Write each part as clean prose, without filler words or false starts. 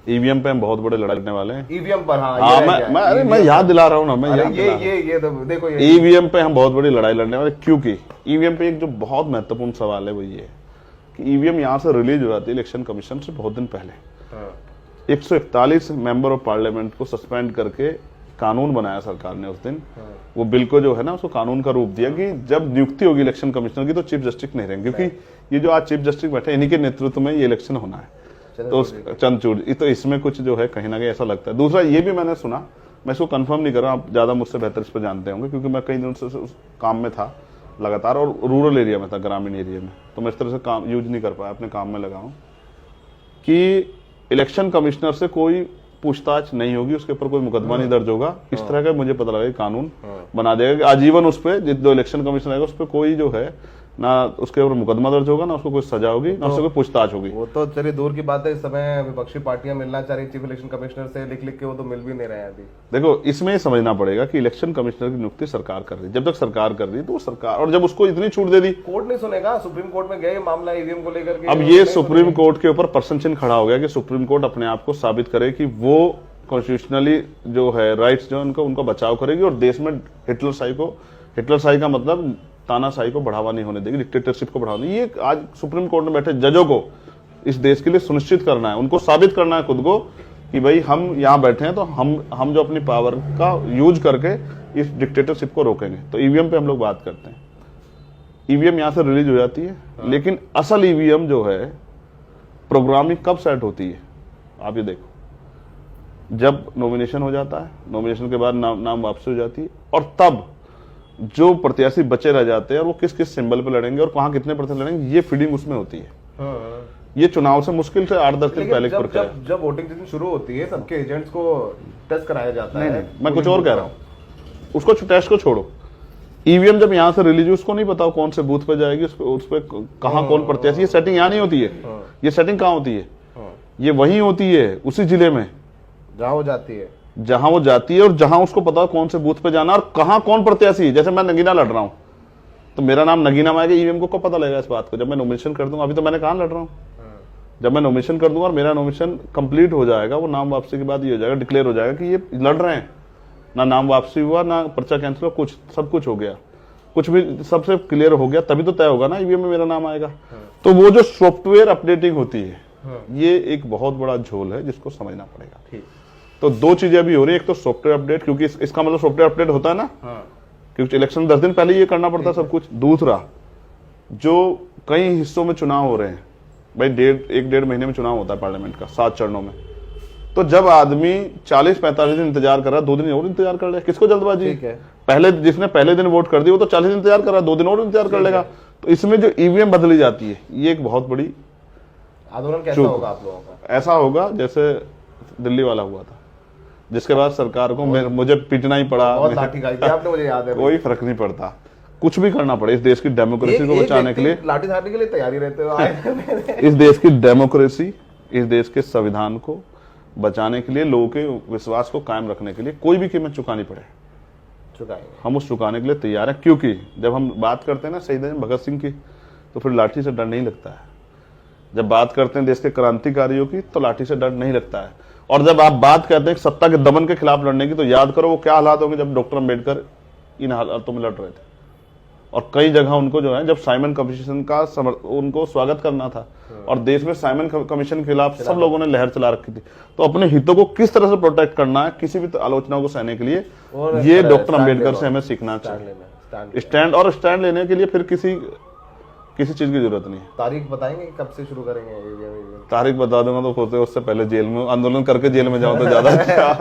EVM पे हम बहुत बड़े लड़ाई लड़ने वाले हैं। ईवीएम पर, हाँ, हाँ, मैं याद दिला रहा हूँ ना, मैं याद ये तो देखो, ये ईवीएम पे हम बहुत बड़ी लड़ाई लड़ने वाले, क्योंकि ईवीएम पे एक जो बहुत महत्वपूर्ण सवाल है वो ये है कि ईवीएम यहाँ से रिलीज हो जाती है इलेक्शन कमीशन से बहुत दिन पहले। 141 मेंबर ऑफ पार्लियामेंट को सस्पेंड करके कानून बनाया सरकार ने उस दिन। वो बिल को जो है ना, उसको कानून का रूप दिया कि जब नियुक्ति होगी इलेक्शन कमिश्नर की तो चीफ जस्टिस नहीं रहेंगे, क्योंकि ये जो आज चीफ जस्टिस बैठे इन्हीं के नेतृत्व में ये इलेक्शन होना है। तो चंद्रचूड़, तो इसमें कुछ जो है कहीं ना कहीं ऐसा लगता है। दूसरा ये भी मैंने सुना, मैं इसको कंफर्म नहीं कर रहा, आप ज्यादा मुझसे बेहतर इस पर जानते होंगे, क्योंकि मैं कई दिनों से उस काम में था लगातार, और रूरल एरिया में था, ग्रामीण एरिया में, तो मैं इस तरह से काम यूज नहीं कर पाया, अपने काम में लगा हूं कि इलेक्शन कमिश्नर से कोई पूछताछ नहीं होगी, उसके ऊपर कोई मुकदमा नहीं दर्ज होगा। इस तरह का मुझे पता लगा कानून बना देगा कि आजीवन उस पर जो इलेक्शन कमिश्नर आएगा उस पर कोई जो है ना उसके ऊपर मुकदमा दर्ज होगा, ना उसको कोई सजा होगी, ना उससे कोई पूछताछ होगी। वो तो चलिए दूर की बात है, इस समय विपक्षी पार्टियां मिलना चाह रही चीफ इलेक्शन कमिश्नर से, लिख लिख के वो तो मिल भी नहीं रहे हैं अभी। देखो, इसमें ये समझना पड़ेगा कि इलेक्शन कमिश्नर की नियुक्ति सरकार कर रही है, जब तक सरकार कर रही है तो वो सरकार, और जब उसको इतनी छूट दे दी, कोर्ट नहीं सुनेगा, सुप्रीम कोर्ट में गया ये मामला ईवीएम को लेकर के। अब ये सुप्रीम कोर्ट के ऊपर प्रश्न चिन्ह खड़ा हो गया कि सुप्रीम कोर्ट अपने आप को साबित करे कि वो कॉन्स्टिट्यूशनली जो है राइट्स जो उनका बचाव करेगी, और देश में हिटलरशाही का मतलब तानाशाही को बढ़ावा नहीं होने देगी, डिक्टेटरशिप को बढ़ावा नहीं। ये आज सुप्रीम कोर्ट में बैठे जजों को इस देश के लिए सुनिश्चित करना है, उनको साबित करना है खुद को कि भाई हम यहाँ बैठे हैं तो हम जो अपनी पावर का यूज करके इस डिक्टेटरशिप को रोकेंगे। तो ईवीएम पे हम लोग बात करते हैं, ईवीएम यहाँ से रिलीज हो जाती है, लेकिन असल ईवीएम जो है प्रोग्रामिंग कब सेट होती है, आप ये देखो, जब नॉमिनेशन हो जाता है, नॉमिनेशन के बाद नाम वापसी हो जाती है, और तब जो प्रत्याशी बचे रह जाते हैं और वो किस किस सिंबल पे लड़ेंगे और कहां कितने % लड़ेंगे, ये फीडिंग उसमें होती है। ये चुनाव से मुश्किल से 8-10 दिन पहले जब वोटिंग जितनी शुरू होती है सबके एजेंट्स को टेस्ट कराया जाता है। नहीं, मैं कुछ और कह रहा हूँ, उसको टेस्ट को छोड़ो, ईवीएम जब यहाँ से रिलीज, उसको नहीं पता कौन से बूथ पे जाएगी, उस पर कहाँ कौन प्रत्याशी, ये सेटिंग यहाँ नहीं होती है। ये सेटिंग कहाँ होती है? ये वहीं होती है उसी जिले में जहां वो जाती है, और जहां उसको पता कौन से बूथ पे जाना और कहां कौन प्रत्याशी। जैसे मैं नगीना लड़ रहा हूं तो मेरा नाम नगीना में आएगा, ईवीएम को कब पता लगेगा इस बात को? जब मैं नॉमिनेशन कर दूंगा। अभी तो मैंने कहां लड़ रहा हूं, जब मैं नॉमिनेशन कर दूंगा और मेरा नॉमिनेशन कंप्लीट हो जाएगा, वो नाम वापसी के बाद ये हो जाएगा, डिक्लेयर हो जाएगा कि ये लड़ रहे हैं, ना नाम वापसी हुआ, ना पर्चा कैंसिल हुआ, कुछ सब कुछ हो गया, कुछ भी सबसे क्लियर हो गया, तभी तो तय होगा ना ईवीएम में मेरा नाम आएगा। तो वो जो सॉफ्टवेयर अपडेटिंग होती है, ये एक बहुत बड़ा झोल है जिसको समझना पड़ेगा। तो दो चीजें अभी हो रही है, एक तो सॉफ्टवेयर अपडेट, क्योंकि इसका मतलब सॉफ्टवेयर अपडेट होता है ना, क्योंकि इलेक्शन 10 दिन पहले ये करना पड़ता है सब कुछ। दूसरा, जो कई हिस्सों में चुनाव हो रहे हैं भाई, 1-1.5 महीने में चुनाव होता है पार्लियामेंट का 7 चरणों में, तो जब आदमी 40-45 दिन इंतजार कर रहा है, 2 दिन और इंतजार कर ले, किसको जल्दबाजी है? पहले जिसने पहले दिन वोट कर दी वो तो 40 दिन इंतजार कर रहा है, 2 दिन और इंतजार कर लेगा। तो इसमें जो ईवीएम बदली जाती है, ये एक बहुत बड़ी आंदोलन कैसा होगा आप लोगों का? ऐसा होगा जैसे दिल्ली वाला हुआ था, जिसके बाद सरकार को मुझे पीटना ही पड़ा, बहुत लाठी खाई थी आपने, मुझे याद है। कोई फर्क नहीं पड़ता, कुछ भी करना पड़े इस देश की डेमोक्रेसी को बचाने के लिए, लाठी खाने के लिए तैयारी रहते हो। इस देश की डेमोक्रेसी, इस देश के संविधान को बचाने के लिए, लोगों के विश्वास को कायम रखने के लिए कोई भी कीमत चुकानी पड़े, हम उस चुकाने के लिए तैयार हैं। क्योंकि जब हम बात करते हैं ना शहीद भगत सिंह की, तो फिर लाठी से डर नहीं लगता है। जब बात करते हैं देश के क्रांतिकारियों की, तो लाठी से डर नहीं लगता है। और जब आप बात करते हैं सत्ता के दमन के खिलाफ लड़ने की, तो याद करो वो क्या हालात होंगे जब डॉक्टर अम्बेडकर इन हालातों में लड़ रहे थे, और कई जगह उनको जो है, जब साइमन कमीशन का उनको स्वागत करना था, और देश में साइमन कमीशन के खिलाफ सब लोगों ने लहर चला रखी थी। तो अपने हितों को किस तरह से प्रोटेक्ट करना है किसी भी आलोचना को सहने के लिए, ये डॉक्टर अम्बेडकर से हमें सीखना चाहिए। स्टैंड लेने के लिए फिर किसी चीज की जरूरत नहीं है। तारीख बताएंगे कब से शुरू करेंगे? तारीख बता दूंगा तो होते उससे पहले जेल में आंदोलन करके जेल में जाऊं तो ज्यादा अच्छा।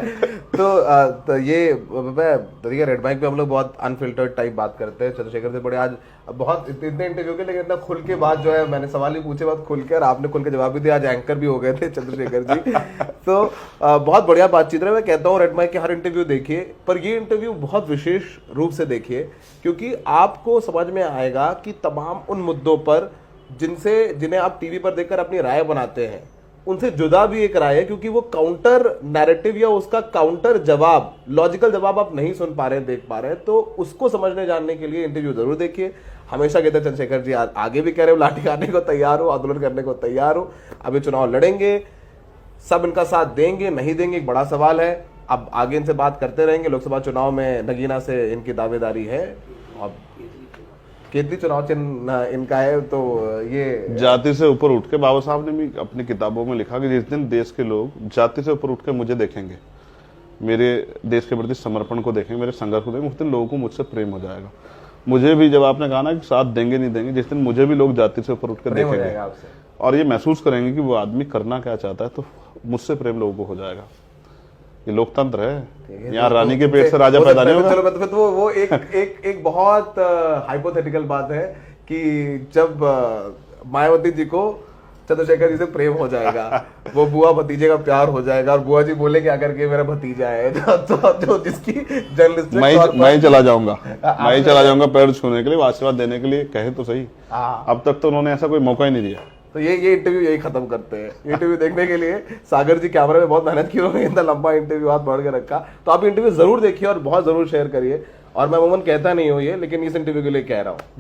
तो ये देखिए, रेड माइक पे हम लोग बहुत अनफिल्टर्ड टाइप बात करते हैं। चंद्रशेखर से बड़े आज बहुत इतने इंटरव्यू के, लेकिन इतना खुल के बात जो है, मैंने सवाल ही पूछे बात खुल के, और आपने खुल के जवाब भी दिया। आज एंकर भी हो गए थे चंद्रशेखर जी। तो बहुत बढ़िया बातचीत है। मैं कहता हूँ रेड माइक के हर इंटरव्यू देखिए, पर ये इंटरव्यू बहुत विशेष रूप से देखिए, क्योंकि आपको समझ में आएगा कि तमाम उन मुद्दों पर जिन्हें आप टीवी पर देखकर अपनी राय बनाते हैं, उनसे जुदा भी एक राय है, क्योंकि वो काउंटर नैरेटिव या उसका काउंटर जवाब, लॉजिकल जवाब आप नहीं सुन पा रहे हैं, देख पा रहे हैं। तो उसको समझने जानने के लिए इंटरव्यू जरूर देखिए। हमेशा कहते हैं चंद्रशेखर जी, आगे भी कह रहे हो लाठी खाने को तैयार हो, आंदोलन करने को तैयार हो, अभी चुनाव लड़ेंगे, सब इनका साथ देंगे नहीं देंगे एक बड़ा सवाल है। अब आगे इनसे बात करते रहेंगे। लोकसभा चुनाव में नगीना से इनकी दावेदारी है। अब केतली चुनाव चिन्ह इनका है, तो ये जाति से ऊपर उठ के बाबा साहब ने भी अपनी किताबों में लिखा कि जिस दिन देश के लोग जाति से ऊपर उठ के मुझे देखेंगे, मेरे देश के प्रति समर्पण को देखेंगे, मेरे संघर्ष को देखेंगे, उस दिन लोगों को मुझसे प्रेम हो जाएगा। मुझे भी, जब आपने कहा ना कि साथ देंगे नहीं देंगे, जिस दिन मुझे भी लोग जाति से ऊपर उठ कर प्रेम हो देखेंगे जाएगा आपसे। और ये महसूस करेंगे कि वो आदमी करना क्या चाहता है, तो मुझसे प्रेम लोगों को हो जाएगा। ये लोकतंत्र है, यहाँ रानी के पेट से राजा पैदा नहीं होगा। चलो फिर तो वो एक बहुत हाइपोथेटिकल बात है कि जब मायावती जी को चंद्रशेखर जी से प्रेम हो जाएगा, वो बुआ भतीजे का प्यार हो जाएगा और बुआ जी बोले क्या करके मेरा भतीजा है, जो जिसकी जर्नलिस्ट मैं ही चला जाऊंगा, मैं ही चला जाऊंगा पैर छूने के लिए, आशीर्वाद देने के लिए, कहे तो सही। अब तक तो उन्होंने ऐसा कोई मौका ही नहीं दिया। तो ये इंटरव्यू यही खत्म करते हैं। इंटरव्यू देखने के लिए सागर जी कैमरे में बहुत मेहनत की, उन्होंने इतना लंबा इंटरव्यू हाथ बढ़ के रखा। तो आप इंटरव्यू जरूर देखिए और बहुत जरूर शेयर करिए। और मैं अमूमन कहता नहीं हूँ ये, लेकिन इस इंटरव्यू के लिए कह रहा हूँ।